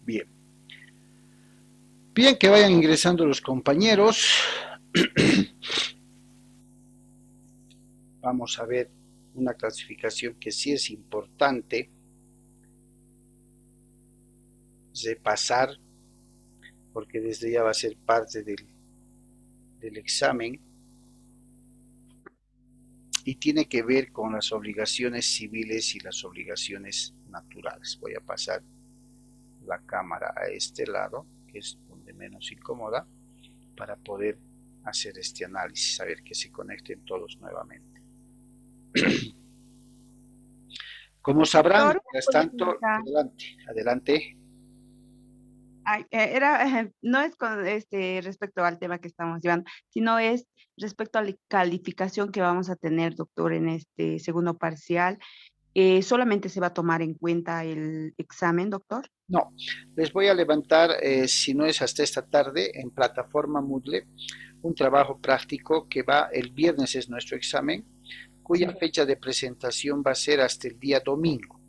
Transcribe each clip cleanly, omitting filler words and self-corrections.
Bien. Bien, que vayan ingresando los compañeros. Vamos a ver una clasificación que sí es importante repasar, porque desde ya va a ser parte del examen y tiene que ver con las obligaciones civiles y las obligaciones naturales. Voy a pasar la cámara a este lado, que es donde menos incomoda, para poder hacer este análisis, a ver que se conecten todos nuevamente. Como sabrán, Doctor, mientras una tanto, consulta. adelante. Ay, no es con respecto al tema que estamos llevando, sino es respecto a la calificación que vamos a tener, doctor, en este segundo parcial. ¿Solamente se va a tomar en cuenta el examen, doctor? No, les voy a levantar, si no es hasta esta tarde, en plataforma Moodle, un trabajo práctico que va, el viernes es nuestro examen, cuya Sí. fecha de presentación va a ser hasta el día domingo,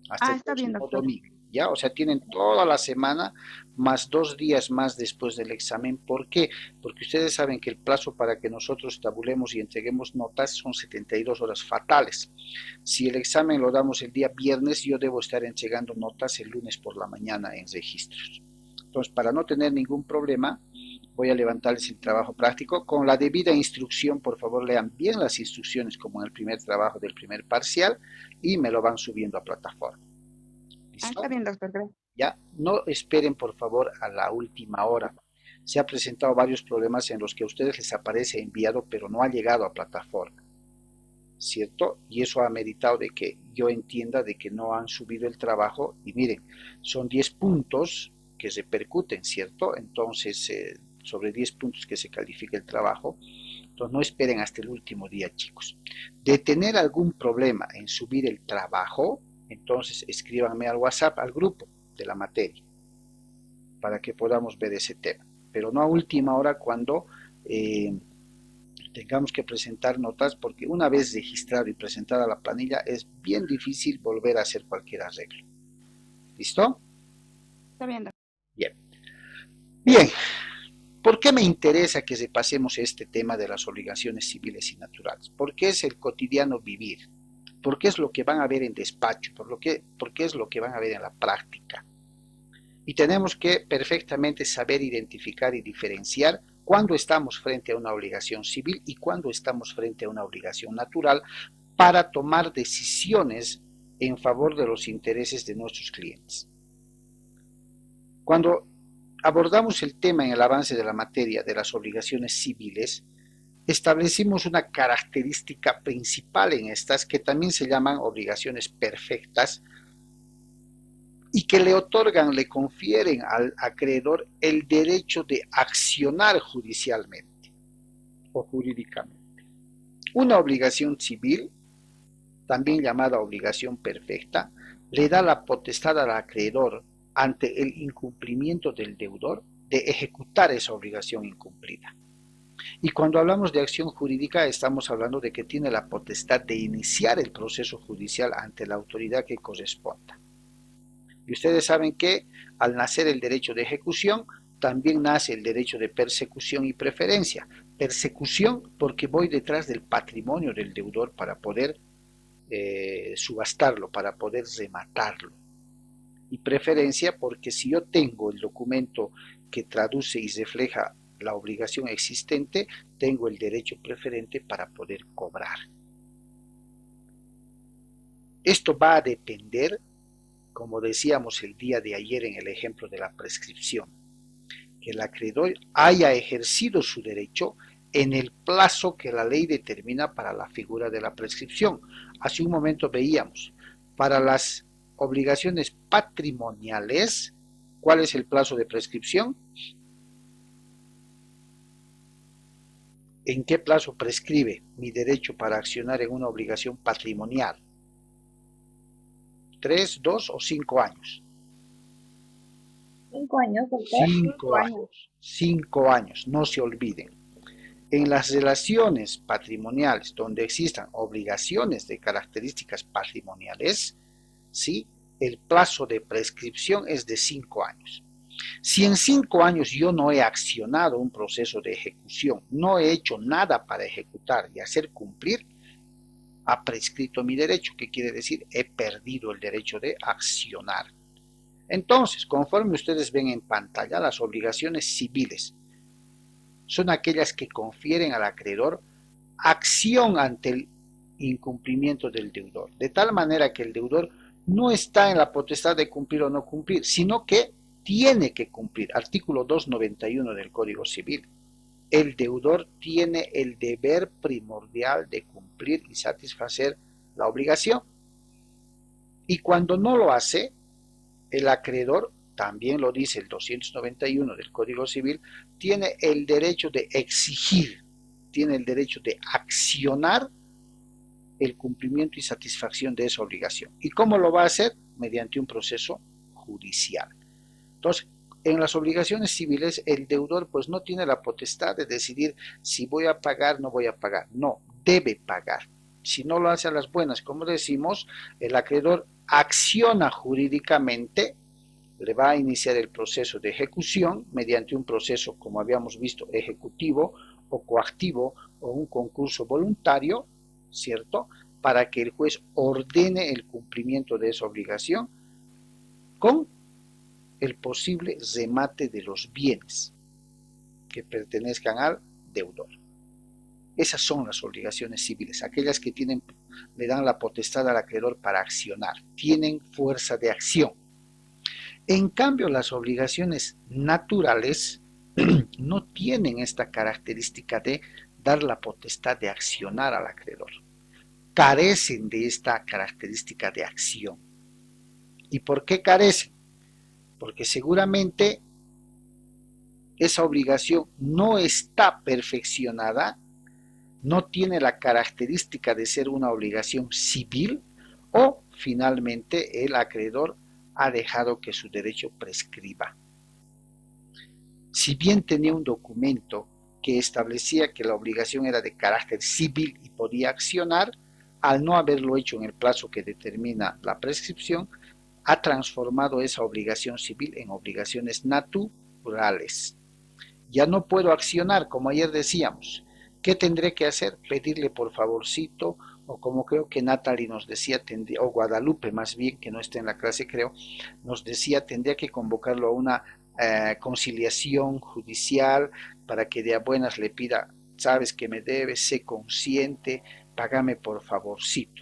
hasta Ah, el está bien, próximo doctor. domingo, ¿ya? O sea, tienen toda la semana más 2 días más después del examen. ¿Por qué? Porque ustedes saben que el plazo para que nosotros tabulemos y entreguemos notas son 72 horas fatales. Si el examen lo damos el día viernes, yo debo estar entregando notas el lunes por la mañana en registros. Entonces, para no tener ningún problema, voy a levantarles el trabajo práctico con la debida instrucción. Por favor, lean bien las instrucciones como en el primer trabajo del primer parcial y me lo van subiendo a plataforma. Ah, ¿Listo? está bien, doctor. Gracias. Ya, no esperen por favor a la última hora. Se han presentado varios problemas en los que a ustedes les aparece enviado, pero no ha llegado a plataforma, ¿cierto? Y eso ha meritado de que yo entienda de que no han subido el trabajo. Y miren, son 10 puntos que repercuten, ¿cierto? Entonces, sobre 10 puntos que se califica el trabajo. Entonces, no esperen hasta el último día, chicos. De tener algún problema en subir el trabajo, entonces escríbanme al WhatsApp, al grupo de la materia, para que podamos ver ese tema. Pero no a última hora cuando tengamos que presentar notas, porque una vez registrado y presentada la planilla es bien difícil volver a hacer cualquier arreglo. ¿Listo? Está bien, doctor. Bien. Bien. ¿Por qué me interesa que repasemos este tema de las obligaciones civiles y naturales? Porque es el cotidiano vivir, porque es lo que van a ver en despacho, porque es lo que van a ver en la práctica. Y tenemos que perfectamente saber identificar y diferenciar cuándo estamos frente a una obligación civil y cuándo estamos frente a una obligación natural para tomar decisiones en favor de los intereses de nuestros clientes. Cuando abordamos el tema en el avance de la materia de las obligaciones civiles, establecimos una característica principal en estas que también se llaman obligaciones perfectas y que le otorgan, le confieren al acreedor el derecho de accionar judicialmente o jurídicamente. Una obligación civil, también llamada obligación perfecta, le da la potestad al acreedor ante el incumplimiento del deudor de ejecutar esa obligación incumplida. Y cuando hablamos de acción jurídica estamos hablando de que tiene la potestad de iniciar el proceso judicial ante la autoridad que corresponda. Y ustedes saben que al nacer el derecho de ejecución, también nace el derecho de persecución y preferencia. Persecución porque voy detrás del patrimonio del deudor para poder subastarlo, para poder rematarlo. Y preferencia porque si yo tengo el documento que traduce y refleja la obligación existente, tengo el derecho preferente para poder cobrar. Esto va a depender, como decíamos el día de ayer en el ejemplo de la prescripción, que el acreedor haya ejercido su derecho en el plazo que la ley determina para la figura de la prescripción. Hace un momento veíamos, para las obligaciones patrimoniales, ¿cuál es el plazo de prescripción? ¿En qué plazo prescribe mi derecho para accionar en una obligación patrimonial? 3, 2 o 5 años. 5 años, doctor. 5 5 años. años. 5 años, no se olviden. En las relaciones patrimoniales donde existan obligaciones de características patrimoniales, ¿sí? el plazo de prescripción es de 5 años. Si en 5 años yo no he accionado un proceso de ejecución, no he hecho nada para ejecutar y hacer cumplir, ha prescrito mi derecho. ¿Qué quiere decir? He perdido el derecho de accionar. Entonces, conforme ustedes ven en pantalla, las obligaciones civiles son aquellas que confieren al acreedor acción ante el incumplimiento del deudor, de tal manera que el deudor no está en la potestad de cumplir o no cumplir, sino que tiene que cumplir. Artículo 291 del Código Civil. El deudor tiene el deber primordial de cumplir y satisfacer la obligación. Y cuando no lo hace, el acreedor, también lo dice el 291 del Código Civil, tiene el derecho de exigir, tiene el derecho de accionar el cumplimiento y satisfacción de esa obligación. ¿Y cómo lo va a hacer? Mediante un proceso judicial. Entonces, en las obligaciones civiles, el deudor pues no tiene la potestad de decidir si voy a pagar o no voy a pagar. No, debe pagar. Si no lo hace a las buenas, como decimos, el acreedor acciona jurídicamente, le va a iniciar el proceso de ejecución mediante un proceso, como habíamos visto, ejecutivo o coactivo o un concurso voluntario, ¿cierto? Para que el juez ordene el cumplimiento de esa obligación con el posible remate de los bienes que pertenezcan al deudor. Esas son las obligaciones civiles, aquellas que le dan la potestad al acreedor para accionar, tienen fuerza de acción. En cambio, las obligaciones naturales no tienen esta característica de dar la potestad de accionar al acreedor. Carecen de esta característica de acción. ¿Y por qué carecen? Porque seguramente esa obligación no está perfeccionada, no tiene la característica de ser una obligación civil, o finalmente el acreedor ha dejado que su derecho prescriba. Si bien tenía un documento que establecía que la obligación era de carácter civil y podía accionar, al no haberlo hecho en el plazo que determina la prescripción, ha transformado esa obligación civil en obligaciones naturales. Ya no puedo accionar, como ayer decíamos. ¿Qué tendré que hacer? Pedirle por favorcito, o como creo que Natalie nos decía, o Guadalupe más bien, que no está en la clase creo, nos decía, tendría que convocarlo a una conciliación judicial para que de a buenas le pida, sabes que me debes, sé consciente, págame por favorcito.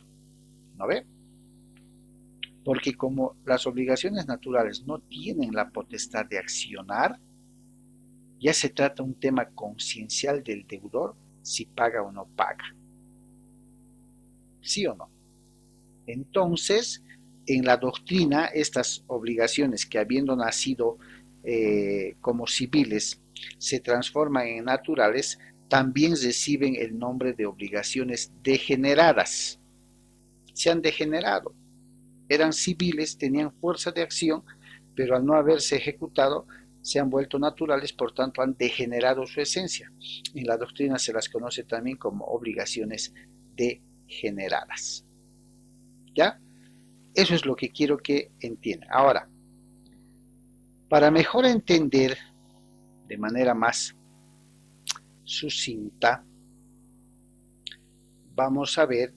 ¿No ve? Porque como las obligaciones naturales no tienen la potestad de accionar, ya se trata un tema conciencial del deudor, si paga o no paga. ¿Sí o no? Entonces, en la doctrina, estas obligaciones que habiendo nacido como civiles se transforman en naturales, también reciben el nombre de obligaciones degeneradas. Se han degenerado. Eran civiles, tenían fuerza de acción, pero al no haberse ejecutado, se han vuelto naturales, por tanto han degenerado su esencia. En la doctrina se las conoce también como obligaciones degeneradas. ¿Ya? Eso es lo que quiero que entiendan. Ahora, para mejor entender de manera más sucinta, vamos a ver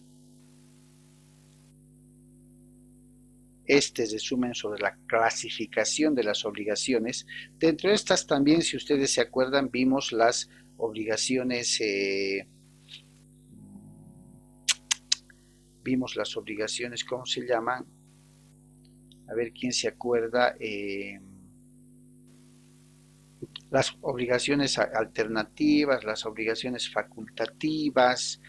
este resumen sobre la clasificación de las obligaciones. Dentro de estas también, si ustedes se acuerdan, vimos las obligaciones, ¿cómo se llaman? A ver quién se acuerda. Las obligaciones alternativas, las obligaciones facultativas,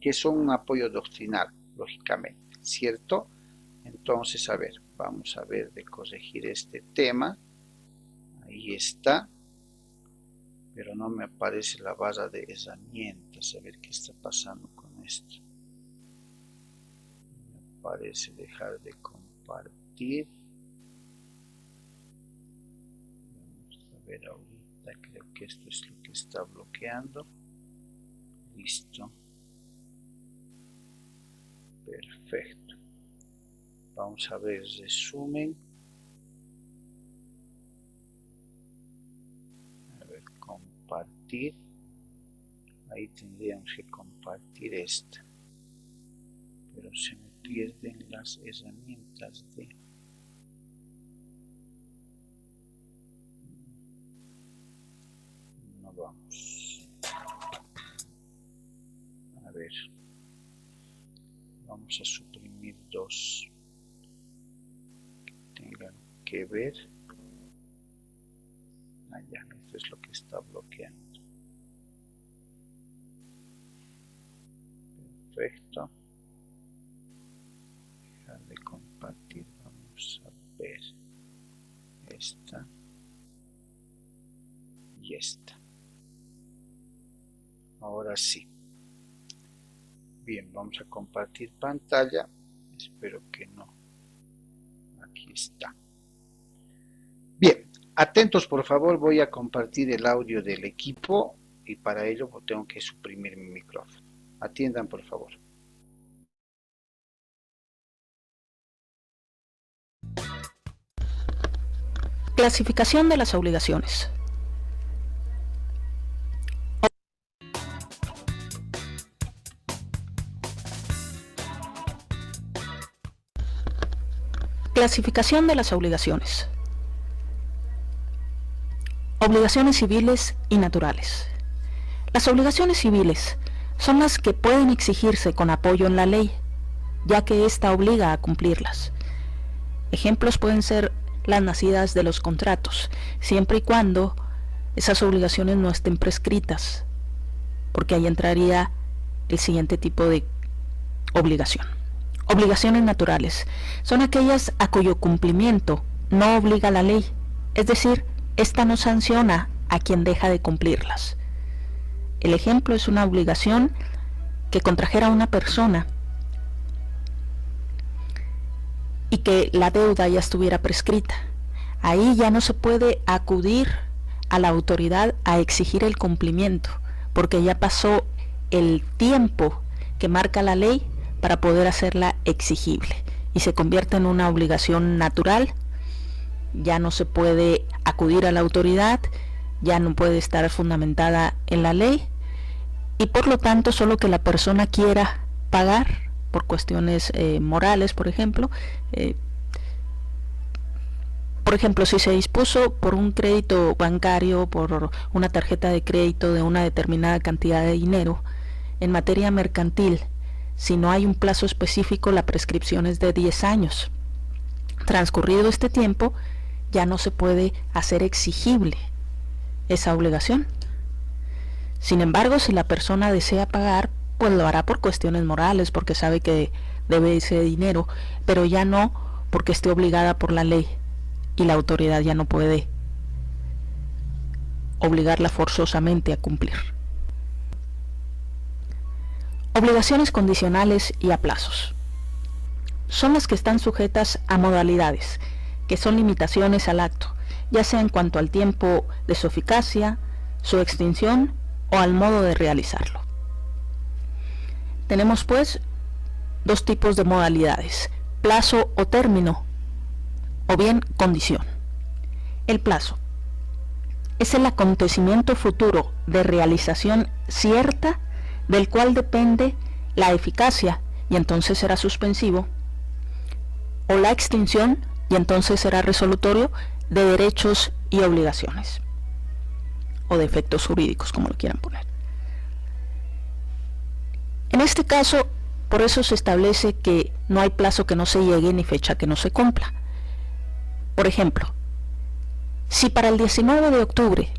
que son un apoyo doctrinal, lógicamente, ¿cierto? Entonces, a ver, vamos a ver de corregir este tema. Ahí está. Pero no me aparece la barra de herramientas. A ver qué está pasando con esto. Me parece dejar de compartir. Vamos a ver ahorita. Creo que esto es lo que está bloqueando. Listo. Perfecto. Vamos a ver el resumen. A ver, compartir. Ahí tendríamos que compartir esta. Pero se me pierden las herramientas de... No vamos. A ver. Vamos a suprimir dos que tengan que ver. Ya, esto es lo que está bloqueando. Perfecto. Dejar de compartir. Vamos a ver esta y esta. Ahora sí. Bien, vamos a compartir pantalla. Espero que no. Aquí está. Bien, atentos por favor, voy a compartir el audio del equipo y para ello tengo que suprimir mi micrófono. Atiendan por favor. Clasificación de las obligaciones. Clasificación de las obligaciones. Obligaciones civiles y naturales. Las obligaciones civiles son las que pueden exigirse con apoyo en la ley, ya que ésta obliga a cumplirlas. Ejemplos pueden ser las nacidas de los contratos, siempre y cuando esas obligaciones no estén prescritas, porque ahí entraría el siguiente tipo de obligación. Obligaciones naturales son aquellas a cuyo cumplimiento no obliga la ley, es decir, esta no sanciona a quien deja de cumplirlas. El ejemplo es una obligación que contrajera una persona y que la deuda ya estuviera prescrita. Ahí ya no se puede acudir a la autoridad a exigir el cumplimiento, porque ya pasó el tiempo que marca la ley para poder hacerla exigible y se convierte en una obligación natural. Ya no se puede acudir a la autoridad, ya no puede estar fundamentada en la ley y por lo tanto solo que la persona quiera pagar por cuestiones morales, por ejemplo, si se dispuso por un crédito bancario, por una tarjeta de crédito de una determinada cantidad de dinero, en materia mercantil, si no hay un plazo específico, la prescripción es de 10 años. Transcurrido este tiempo, ya no se puede hacer exigible esa obligación. Sin embargo, si la persona desea pagar, pues lo hará por cuestiones morales, porque sabe que debe ese dinero, pero ya no porque esté obligada por la ley y la autoridad ya no puede obligarla forzosamente a cumplir. Obligaciones condicionales y a plazos. Son las que están sujetas a modalidades, que son limitaciones al acto, ya sea en cuanto al tiempo de su eficacia, su extinción o al modo de realizarlo. Tenemos pues dos tipos de modalidades, plazo o término, o bien condición. El plazo es el acontecimiento futuro de realización cierta del cual depende la eficacia y entonces será suspensivo, o la extinción y entonces será resolutorio de derechos y obligaciones, o de efectos jurídicos, como lo quieran poner. En este caso, por eso se establece que no hay plazo que no se llegue ni fecha que no se cumpla. Por ejemplo, si para el 19 de octubre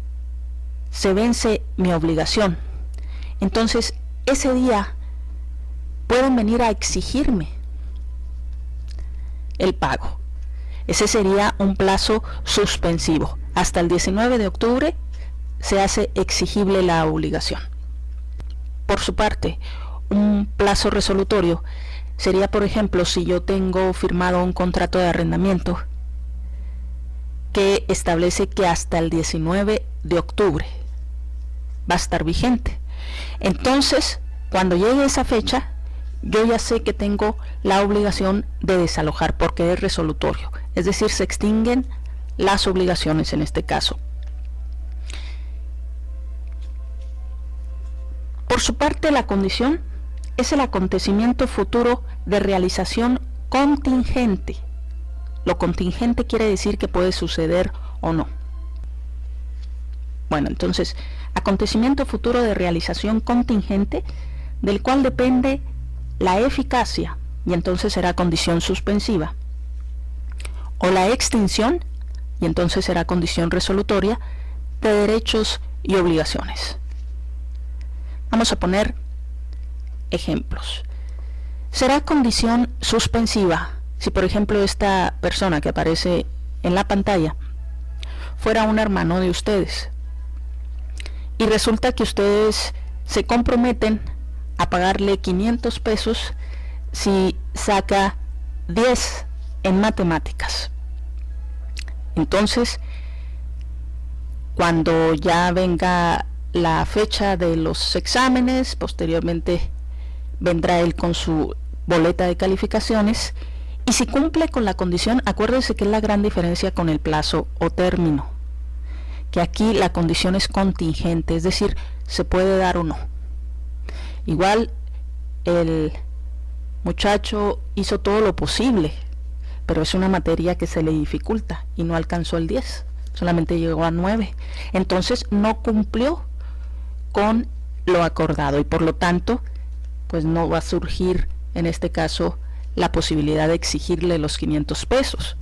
se vence mi obligación, entonces ese día pueden venir a exigirme el pago. Ese sería un plazo suspensivo. Hasta el 19 de octubre se hace exigible la obligación. Por su parte, un plazo resolutorio sería, por ejemplo, si yo tengo firmado un contrato de arrendamiento que establece que hasta el 19 de octubre va a estar vigente. Entonces, cuando llegue esa fecha, yo ya sé que tengo la obligación de desalojar porque es resolutorio, es decir, se extinguen las obligaciones en este caso. Por su parte, la condición es el acontecimiento futuro de realización contingente. Lo contingente quiere decir que puede suceder o no. Bueno, entonces, acontecimiento futuro de realización contingente, del cual depende la eficacia, y entonces será condición suspensiva, o la extinción, y entonces será condición resolutoria, de derechos y obligaciones. Vamos a poner ejemplos. Será condición suspensiva si, por ejemplo, esta persona que aparece en la pantalla fuera un hermano de ustedes y resulta que ustedes se comprometen a pagarle 500 pesos si saca 10 en matemáticas. Entonces, cuando ya venga la fecha de los exámenes, posteriormente vendrá él con su boleta de calificaciones, y si cumple con la condición, acuérdense que es la gran diferencia con el plazo o término, que aquí la condición es contingente, es decir, se puede dar o no. Igual el muchacho hizo todo lo posible, pero es una materia que se le dificulta y no alcanzó el 10, solamente llegó a 9, entonces no cumplió con lo acordado y por lo tanto pues no va a surgir en este caso la posibilidad de exigirle los 500 pesos.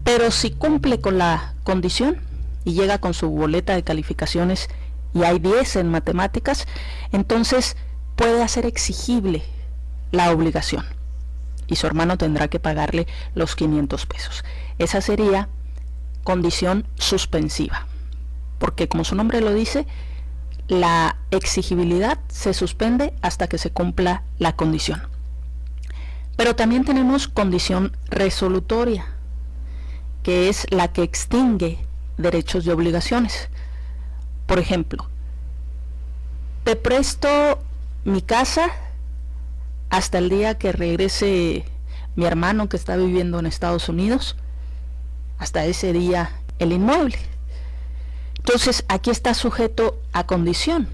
Pero si cumple con la condición y llega con su boleta de calificaciones y hay 10 en matemáticas, entonces puede hacer exigible la obligación y su hermano tendrá que pagarle los 500 pesos. Esa sería condición suspensiva, porque como su nombre lo dice, la exigibilidad se suspende hasta que se cumpla la condición. Pero también tenemos condición resolutoria, que es la que extingue derechos y obligaciones. Por ejemplo, te presto mi casa hasta el día que regrese mi hermano que está viviendo en Estados Unidos, hasta ese día el inmueble. Entonces aquí está sujeto a condición,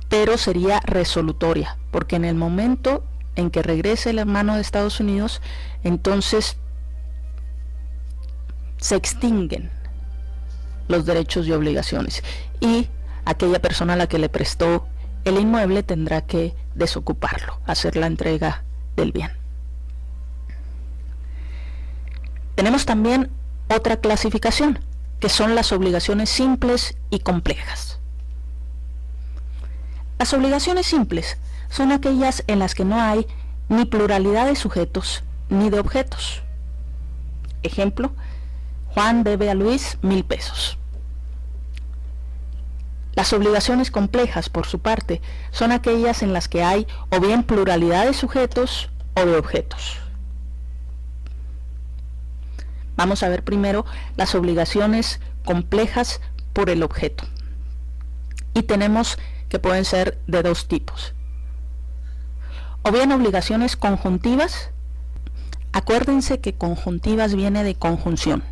pero sería resolutoria, porque en el momento en que regrese el hermano de Estados Unidos, entonces se extinguen los derechos y obligaciones y aquella persona a la que le prestó el inmueble tendrá que desocuparlo, hacer la entrega del bien. Tenemos también otra clasificación, que son las obligaciones simples y complejas. Las obligaciones simples son aquellas en las que no hay ni pluralidad de sujetos ni de objetos. Ejemplo, Juan debe a Luis 1000 pesos. Las obligaciones complejas, por su parte, son aquellas en las que hay o bien pluralidad de sujetos o de objetos. Vamos a ver primero las obligaciones complejas por el objeto. Y tenemos que pueden ser de dos tipos. O bien obligaciones conjuntivas. Acuérdense que conjuntivas viene de conjunción.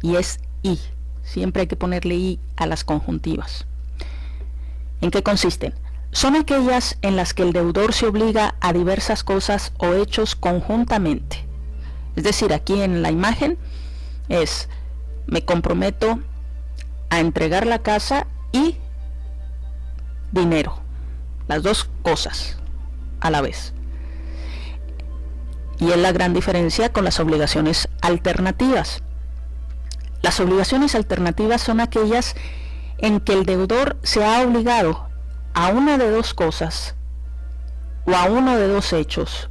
Y es y. Siempre hay que ponerle i a las conjuntivas. ¿En qué consisten? Son aquellas en las que el deudor se obliga a diversas cosas o hechos conjuntamente. Es decir, aquí en la imagen es, me comprometo a entregar la casa y dinero, las dos cosas a la vez. Y es la gran diferencia con las obligaciones alternativas. Las obligaciones alternativas son aquellas en que el deudor se ha obligado a una de dos cosas, o a uno de dos hechos,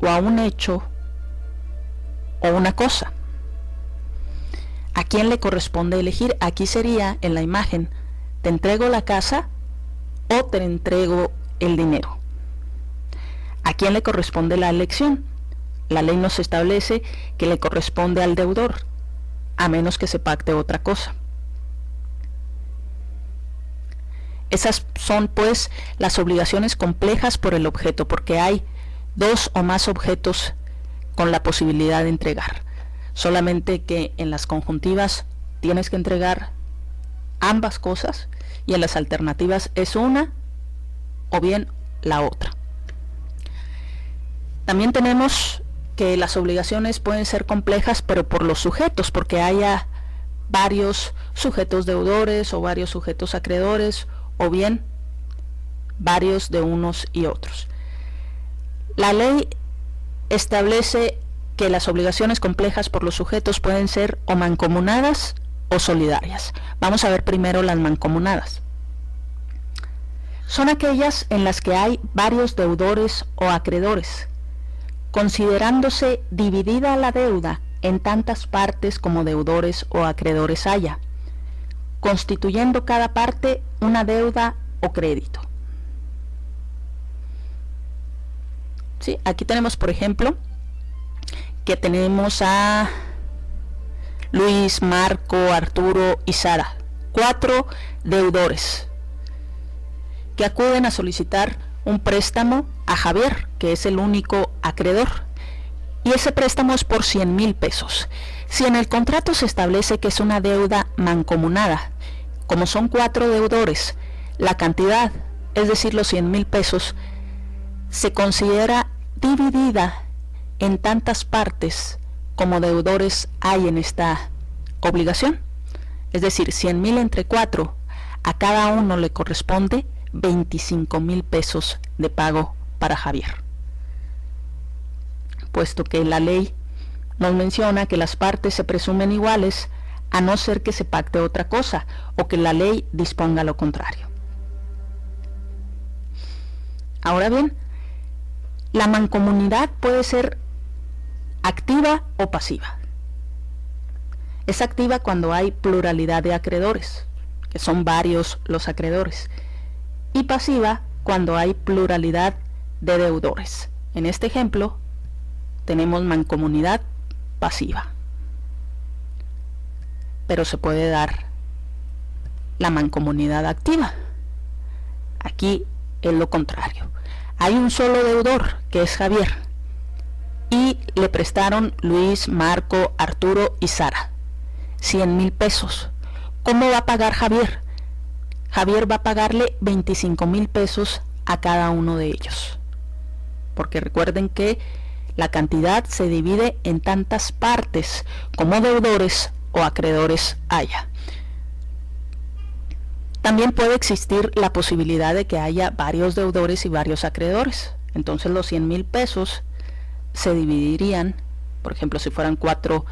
o a un hecho o una cosa. ¿A quién le corresponde elegir? Aquí sería en la imagen, te entrego la casa o te entrego el dinero. ¿A quién le corresponde la elección? La ley nos establece que le corresponde al deudor, a menos que se pacte otra cosa. Esas son pues las obligaciones complejas por el objeto, porque hay dos o más objetos con la posibilidad de entregar. Solamente que en las conjuntivas tienes que entregar ambas cosas y en las alternativas es una o bien la otra. También tenemos que las obligaciones pueden ser complejas, pero por los sujetos, porque haya varios sujetos deudores o varios sujetos acreedores, o bien varios de unos y otros. La ley establece que las obligaciones complejas por los sujetos pueden ser o mancomunadas o solidarias. Vamos a ver primero las mancomunadas. Son aquellas en las que hay varios deudores o acreedores, considerándose dividida la deuda en tantas partes como deudores o acreedores haya, constituyendo cada parte una deuda o crédito. ¿Sí? Aquí tenemos, por ejemplo, que tenemos a Luis, Marco, Arturo y Sara, 4 deudores que acuden a solicitar un préstamo a Javier, que es el único acreedor, y ese préstamo es por 100,000 pesos. Si en el contrato se establece que es una deuda mancomunada, como son 4 deudores, la cantidad, es decir, los 100,000 pesos, se considera dividida en tantas partes como deudores hay en esta obligación. Es decir, 100,000 entre 4, a cada uno le corresponde 25,000 pesos de pago para Javier. Puesto que la ley nos menciona que las partes se presumen iguales, a no ser que se pacte otra cosa o que la ley disponga lo contrario. Ahora bien, la mancomunidad puede ser activa o pasiva. Es activa cuando hay pluralidad de acreedores, que son varios los acreedores, y pasiva cuando hay pluralidad de deudores. En este ejemplo tenemos mancomunidad pasiva, pero se puede dar la mancomunidad activa. Aquí es lo contrario. Hay un solo deudor, que es Javier, y le prestaron Luis, Marco, Arturo y Sara 100,000 pesos. ¿Cómo va a pagar Javier? Javier va a pagarle 25,000 pesos a cada uno de ellos, porque recuerden que la cantidad se divide en tantas partes como deudores o acreedores haya. También puede existir la posibilidad de que haya varios deudores y varios acreedores. Entonces los 100,000 pesos se dividirían, por ejemplo, si fueran 4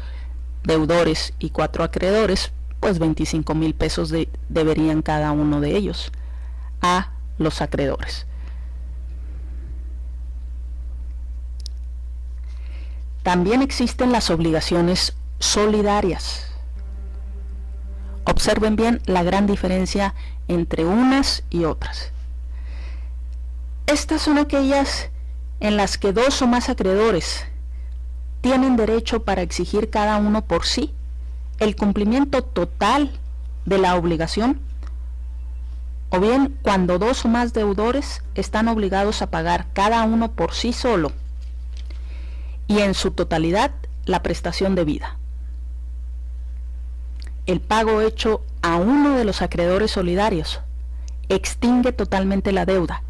deudores y 4 acreedores, pues 25,000 pesos deberían cada uno de ellos a los acreedores. También existen las obligaciones solidarias. Observen bien la gran diferencia entre unas y otras. Estas son aquellas en las que 2 o más acreedores tienen derecho para exigir cada uno por sí el cumplimiento total de la obligación, o bien cuando 2 o más deudores están obligados a pagar cada uno por sí solo y en su totalidad la prestación debida. El pago hecho a uno de los acreedores solidarios extingue totalmente la deuda,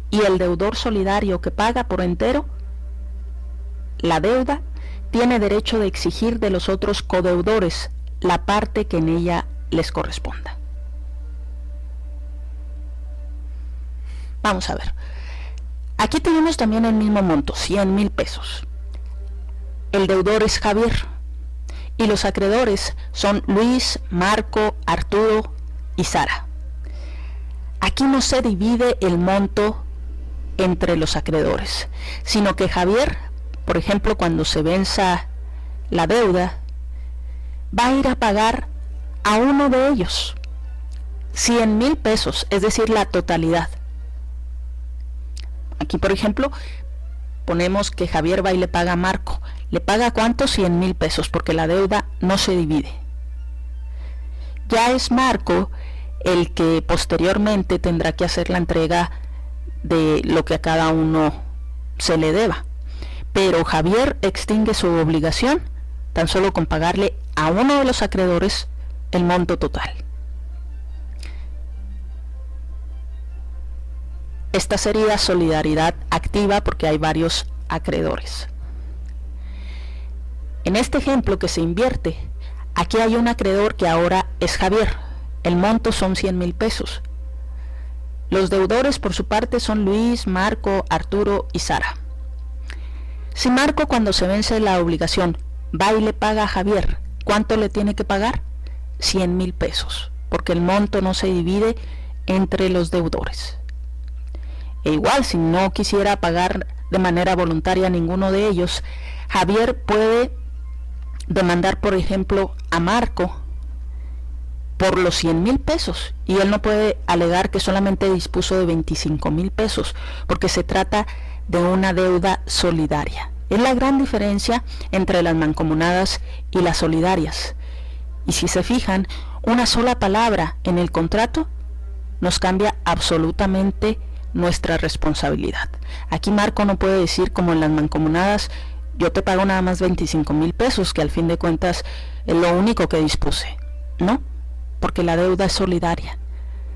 y el deudor solidario que paga por entero la deuda tiene derecho de exigir de los otros codeudores la parte que en ella les corresponda. Vamos a ver. Aquí tenemos también el mismo monto, 100,000 pesos. El deudor es Javier y los acreedores son Luis, Marco, Arturo y Sara. Aquí no se divide el monto entre los acreedores, sino que Javier, por ejemplo, cuando se venza la deuda, va a ir a pagar a uno de ellos 100,000 pesos, es decir, la totalidad. Aquí, por ejemplo, ponemos que Javier va y le paga a Marco. ¿Le paga cuánto? 100,000 pesos, porque la deuda no se divide. Ya es Marco el que posteriormente tendrá que hacer la entrega de lo que a cada uno se le deba. Pero Javier extingue su obligación tan solo con pagarle a uno de los acreedores el monto total. Esta sería solidaridad activa porque hay varios acreedores. En este ejemplo que se invierte, aquí hay un acreedor que ahora es Javier. El monto son 100,000 pesos. Los deudores por su parte son Luis, Marco, Arturo y Sara. Si Marco, cuando se vence la obligación, va y le paga a Javier, ¿cuánto le tiene que pagar? 100,000 pesos, porque el monto no se divide entre los deudores. E igual, si no quisiera pagar de manera voluntaria a ninguno de ellos, Javier puede demandar, por ejemplo, a Marco por los 100,000 pesos, y él no puede alegar que solamente dispuso de 25,000 pesos, porque se trata de una deuda solidaria. Es la gran diferencia entre las mancomunadas y las solidarias. Y si se fijan, una sola palabra en el contrato nos cambia absolutamente nuestra responsabilidad. Aquí Marco no puede decir, como en las mancomunadas, yo te pago nada más 25,000 pesos, que al fin de cuentas es lo único que dispuse. No, porque la deuda es solidaria.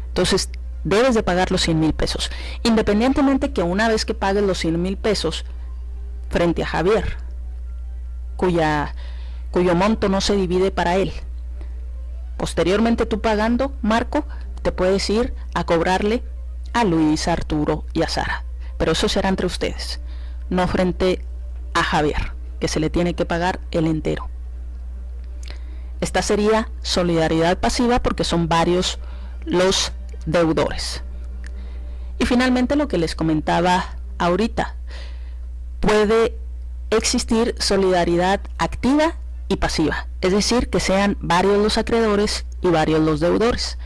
Entonces debes de pagar los 100,000 pesos, independientemente que una vez que pagues los 100,000 pesos frente a Javier, cuyo monto no se divide para él, posteriormente tú pagando, Marco, te puedes ir a cobrarle a Luis, a Arturo y a Sara, pero eso será entre ustedes, no frente a Javier, que se le tiene que pagar el entero. Esta sería solidaridad pasiva porque son varios los deudores. Y finalmente, lo que les comentaba ahorita, puede existir solidaridad activa y pasiva, es decir, que sean varios los acreedores y varios los deudores.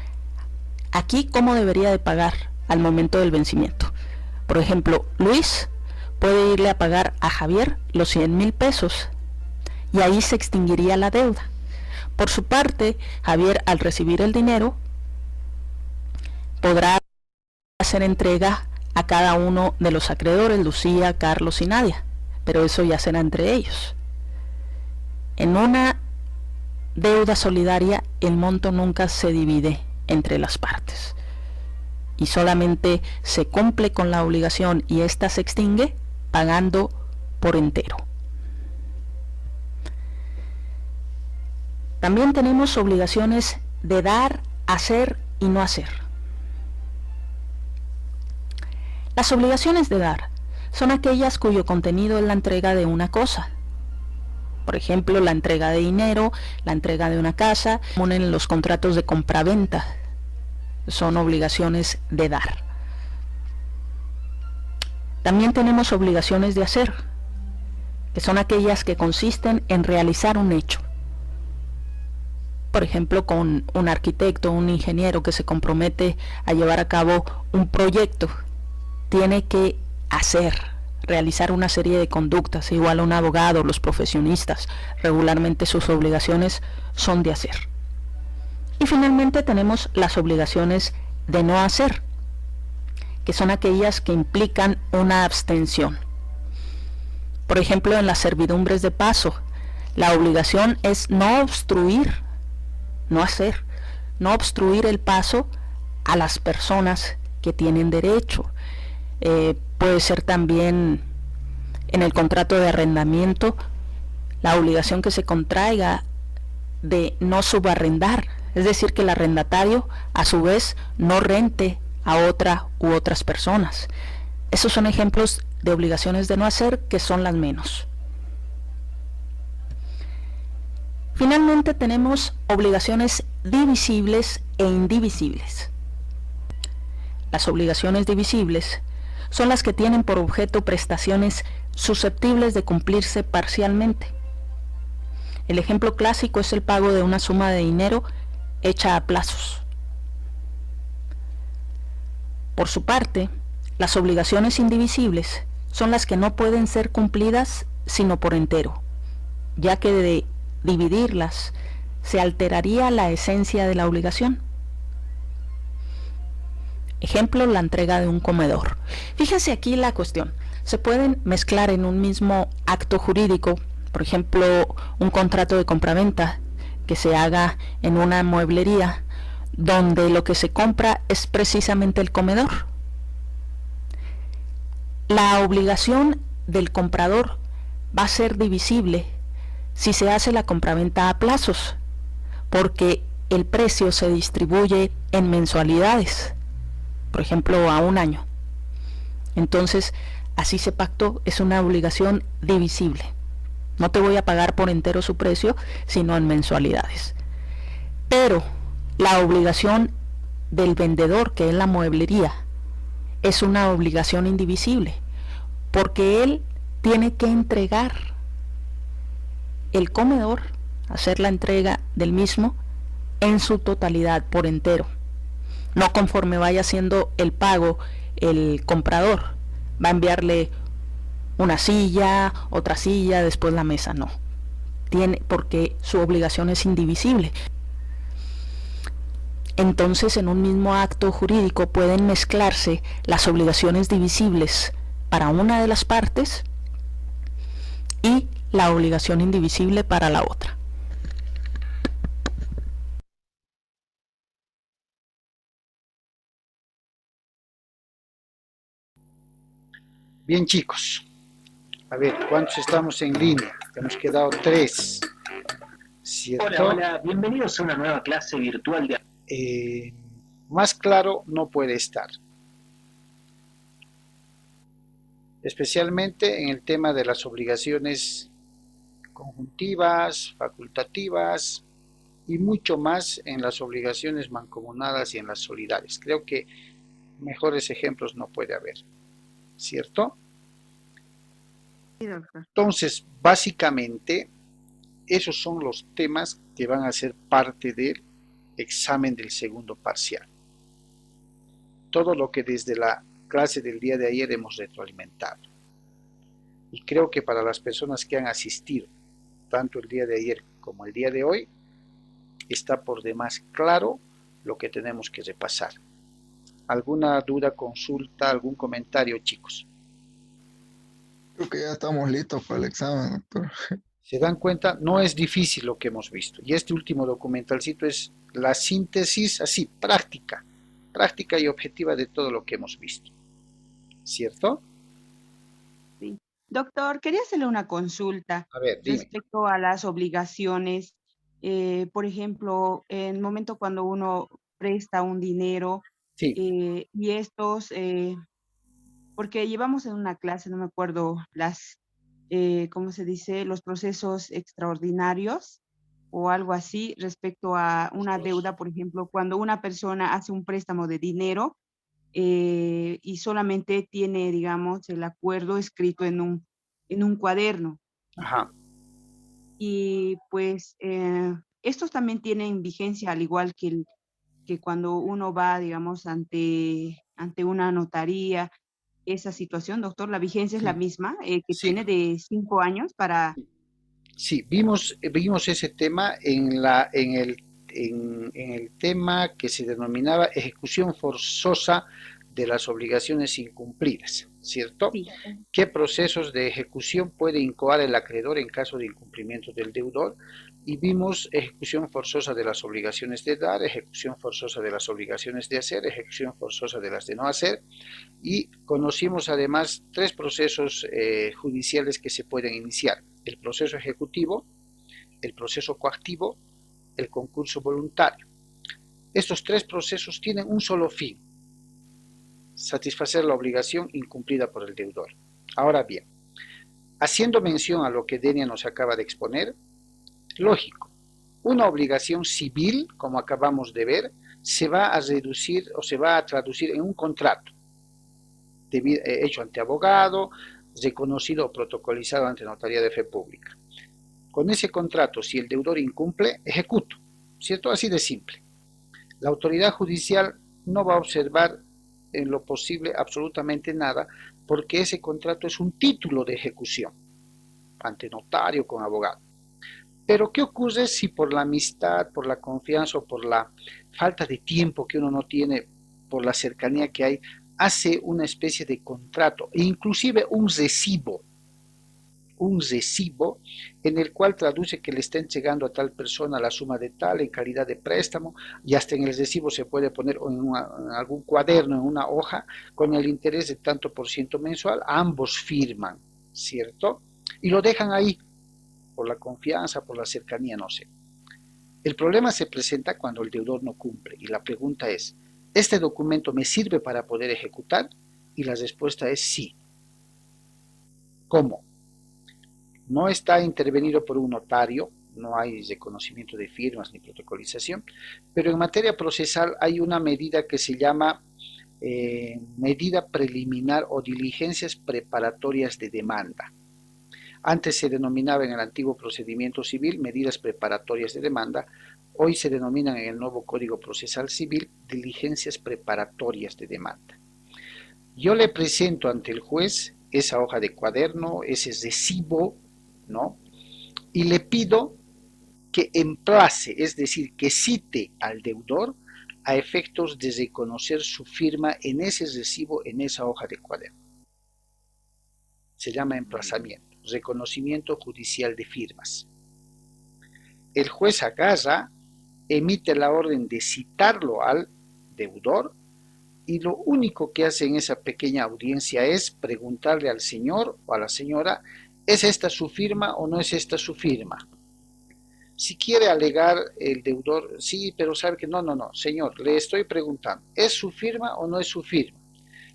Aquí, ¿cómo debería de pagar al momento del vencimiento? Por ejemplo, Luis puede irle a pagar a Javier los 100,000 pesos y ahí se extinguiría la deuda. Por su parte, Javier, al recibir el dinero, podrá hacer entrega a cada uno de los acreedores, Lucía, Carlos y Nadia, pero eso ya será entre ellos. En una deuda solidaria, el monto nunca se divide entre las partes y solamente se cumple con la obligación y ésta se extingue pagando por entero. También tenemos obligaciones de dar, hacer y no hacer. Las obligaciones de dar son aquellas cuyo contenido es la entrega de una cosa. Por ejemplo, la entrega de dinero, la entrega de una casa, como en los contratos de compraventa, son obligaciones de dar. También tenemos obligaciones de hacer, que son aquellas que consisten en realizar un hecho. Por ejemplo, con un arquitecto, un ingeniero que se compromete a llevar a cabo un proyecto, tiene que realizar una serie de conductas. Igual a un abogado, los profesionistas, regularmente sus obligaciones son de hacer. Y finalmente tenemos las obligaciones de no hacer, que son aquellas que implican una abstención. Por ejemplo, en las servidumbres de paso, la obligación es no obstruir, no hacer, no obstruir el paso a las personas que tienen derecho. Puede ser también en el contrato de arrendamiento la obligación que se contraiga de no subarrendar, es decir, que el arrendatario a su vez no rente a otra u otras personas. Esos son ejemplos de obligaciones de no hacer, que son las menos. Finalmente tenemos obligaciones divisibles e indivisibles. Las obligaciones divisibles son las que tienen por objeto prestaciones susceptibles de cumplirse parcialmente. El ejemplo clásico es el pago de una suma de dinero hecha a plazos. Por su parte, las obligaciones indivisibles son las que no pueden ser cumplidas sino por entero, ya que de dividirlas se alteraría la esencia de la obligación. Ejemplo, la entrega de un comedor. Fíjense aquí la cuestión. Se pueden mezclar en un mismo acto jurídico, por ejemplo, un contrato de compraventa que se haga en una mueblería donde lo que se compra es precisamente el comedor. La obligación del comprador va a ser divisible si se hace la compraventa a plazos, porque el precio se distribuye en mensualidades, por ejemplo, a un año. Entonces, así se pactó, es una obligación divisible. No te voy a pagar por entero su precio, sino en mensualidades. Pero la obligación del vendedor, que es la mueblería, es una obligación indivisible, porque él tiene que entregar el comedor, hacer la entrega del mismo en su totalidad, por entero. No conforme vaya haciendo el pago el comprador, va a enviarle una silla, otra silla, después la mesa, no. Tiene, porque su obligación es indivisible. Entonces, en un mismo acto jurídico pueden mezclarse las obligaciones divisibles para una de las partes y la obligación indivisible para la otra. Bien, chicos. A ver, ¿cuántos estamos en línea? Hemos quedado 3. ¿Cierto? Hola, hola, bienvenidos a una nueva clase virtual de... Más claro no puede estar. Especialmente en el tema de las obligaciones conjuntivas, facultativas y mucho más en las obligaciones mancomunadas y en las solidarias. Creo que mejores ejemplos no puede haber, ¿cierto? Sí, doctor. Entonces, básicamente, esos son los temas que van a ser parte del examen del segundo parcial. Todo lo que desde la clase del día de ayer hemos retroalimentado. Y creo que para las personas que han asistido, tanto el día de ayer como el día de hoy, está por demás claro lo que tenemos que repasar. ¿Alguna duda, consulta, algún comentario, chicos? Creo que ya estamos listos para el examen, doctor. ¿Se dan cuenta? No es difícil lo que hemos visto. Y este último documentalcito es la síntesis así, práctica y objetiva de todo lo que hemos visto. ¿Cierto? Sí. Doctor, quería hacerle una consulta A ver, dime. respecto a las obligaciones. Por ejemplo, en el momento cuando uno presta un dinero Sí, y estos, porque llevamos en una clase, no me acuerdo ¿cómo se dice? Los procesos extraordinarios o algo así respecto a una deuda, por ejemplo, cuando una persona hace un préstamo de dinero y solamente tiene, digamos, el acuerdo escrito en un cuaderno. ajá. Y pues estos también tienen vigencia al igual que cuando uno va, digamos, ante una notaría, esa situación, doctor, la vigencia es la Sí, misma, que sí, tiene de 5 años para... sí. Vimos ese tema en el tema que se denominaba ejecución forzosa de las obligaciones incumplidas, ¿cierto? Sí, ¿Qué procesos de ejecución puede incoar el acreedor en caso de incumplimiento del deudor? Y vimos ejecución forzosa de las obligaciones de dar, ejecución forzosa de las obligaciones de hacer, ejecución forzosa de las de no hacer, y conocimos además 3 procesos judiciales que se pueden iniciar: el proceso ejecutivo, el proceso coactivo, el concurso voluntario. Estos 3 procesos tienen un solo fin: satisfacer la obligación incumplida por el deudor. Ahora bien, haciendo mención a lo que Denia nos acaba de exponer, lógico, una obligación civil, como acabamos de ver, se va a reducir o se va a traducir en un contrato hecho ante abogado, reconocido o protocolizado ante notaría de fe pública. Con ese contrato, si el deudor incumple, ejecuto, ¿cierto? Así de simple. La autoridad judicial no va a observar en lo posible absolutamente nada, porque ese contrato es un título de ejecución ante notario con abogado. Pero ¿qué ocurre si por la amistad, por la confianza o por la falta de tiempo que uno no tiene por la cercanía que hay, hace una especie de contrato, e inclusive un recibo en el cual traduce que le está entregando a tal persona la suma de tal en calidad de préstamo, y hasta en el recibo se puede poner en algún cuaderno, en una hoja, con el interés de tanto por ciento mensual, ambos firman, ¿cierto? Y lo dejan ahí, por la confianza, por la cercanía, no sé. El problema se presenta cuando el deudor no cumple, y la pregunta es, ¿este documento me sirve para poder ejecutar? Y la respuesta es sí. ¿Cómo? No está intervenido por un notario, no hay reconocimiento de firmas ni protocolización, pero en materia procesal hay una medida que se llama medida preliminar o diligencias preparatorias de demanda. Antes se denominaba en el antiguo procedimiento civil medidas preparatorias de demanda, hoy se denominan en el nuevo Código Procesal Civil diligencias preparatorias de demanda. Yo le presento ante el juez esa hoja de cuaderno, ese recibo, ¿no? Y le pido que emplace, es decir, que cite al deudor a efectos de reconocer su firma en ese recibo, en esa hoja de cuaderno. Se llama emplazamiento, reconocimiento judicial de firmas. El juez agarra, emite la orden de citarlo al deudor, y lo único que hace en esa pequeña audiencia es preguntarle al señor o a la señora, ¿es esta su firma o no es esta su firma? Si quiere alegar el deudor, sí, pero sabe que no, señor, le estoy preguntando, ¿es su firma o no es su firma?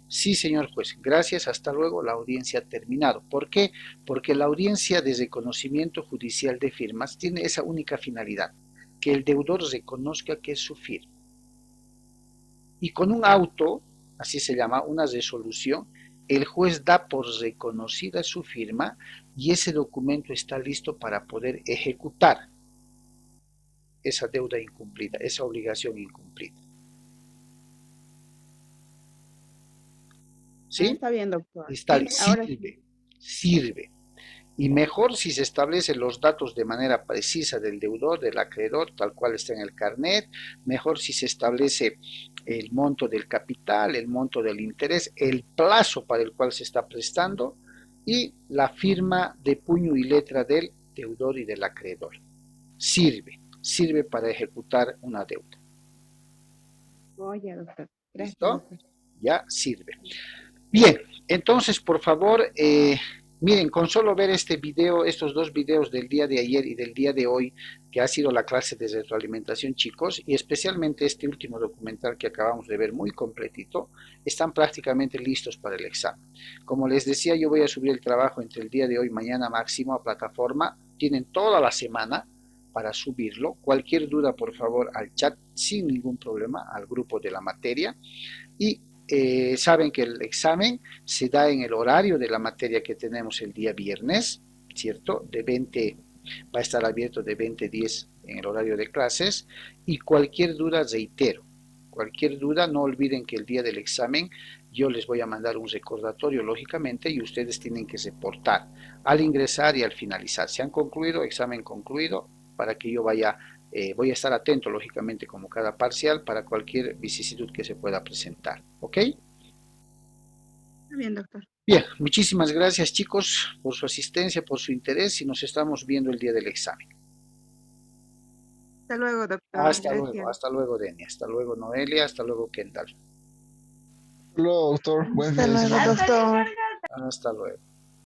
Sí, señor juez, gracias, hasta luego, la audiencia ha terminado. ¿Por qué? Porque la audiencia de reconocimiento judicial de firmas tiene esa única finalidad, que el deudor reconozca que es su firma. Y con un auto, así se llama, una resolución, el juez da por reconocida su firma y ese documento está listo para poder ejecutar esa deuda incumplida, esa obligación incumplida. ¿Sí? Está bien, doctor. Está, Sí, sirve. Y mejor si se establecen los datos de manera precisa del deudor, del acreedor, tal cual está en el carnet, mejor si se establece el monto del capital, el monto del interés, el plazo para el cual se está prestando y la firma de puño y letra del deudor y del acreedor. Sirve para ejecutar una deuda. Oye, doctor. Gracias, ¿Listo? doctor. Ya sirve. Bien, entonces, por favor, miren, con solo ver este video, estos dos videos del día de ayer y del día de hoy, que ha sido la clase de retroalimentación, chicos, y especialmente este último documental que acabamos de ver, muy completito, están prácticamente listos para el examen. Como les decía, yo voy a subir el trabajo entre el día de hoy y mañana máximo a plataforma. Tienen toda la semana para subirlo. Cualquier duda, por favor, al chat sin ningún problema, al grupo de la materia. Y saben que el examen se da en el horario de la materia que tenemos el día viernes, ¿cierto? Va a estar abierto de 20 a 10 en el horario de clases, y cualquier duda, reitero, cualquier duda, no olviden que el día del examen yo les voy a mandar un recordatorio, lógicamente, y ustedes tienen que reportar al ingresar y al finalizar. Si han concluido, examen concluido, para que yo voy a estar atento, lógicamente, como cada parcial, para cualquier vicisitud que se pueda presentar. ¿Ok? Está bien, doctor. Bien, muchísimas gracias, chicos, por su asistencia, por su interés, y nos estamos viendo el día del examen. Hasta luego, doctor. Hasta luego, Deni, hasta luego, Noelia, hasta luego, Kendall. Hasta luego, doctor. Buen Hasta fin de luego, semana. doctor. Hasta luego.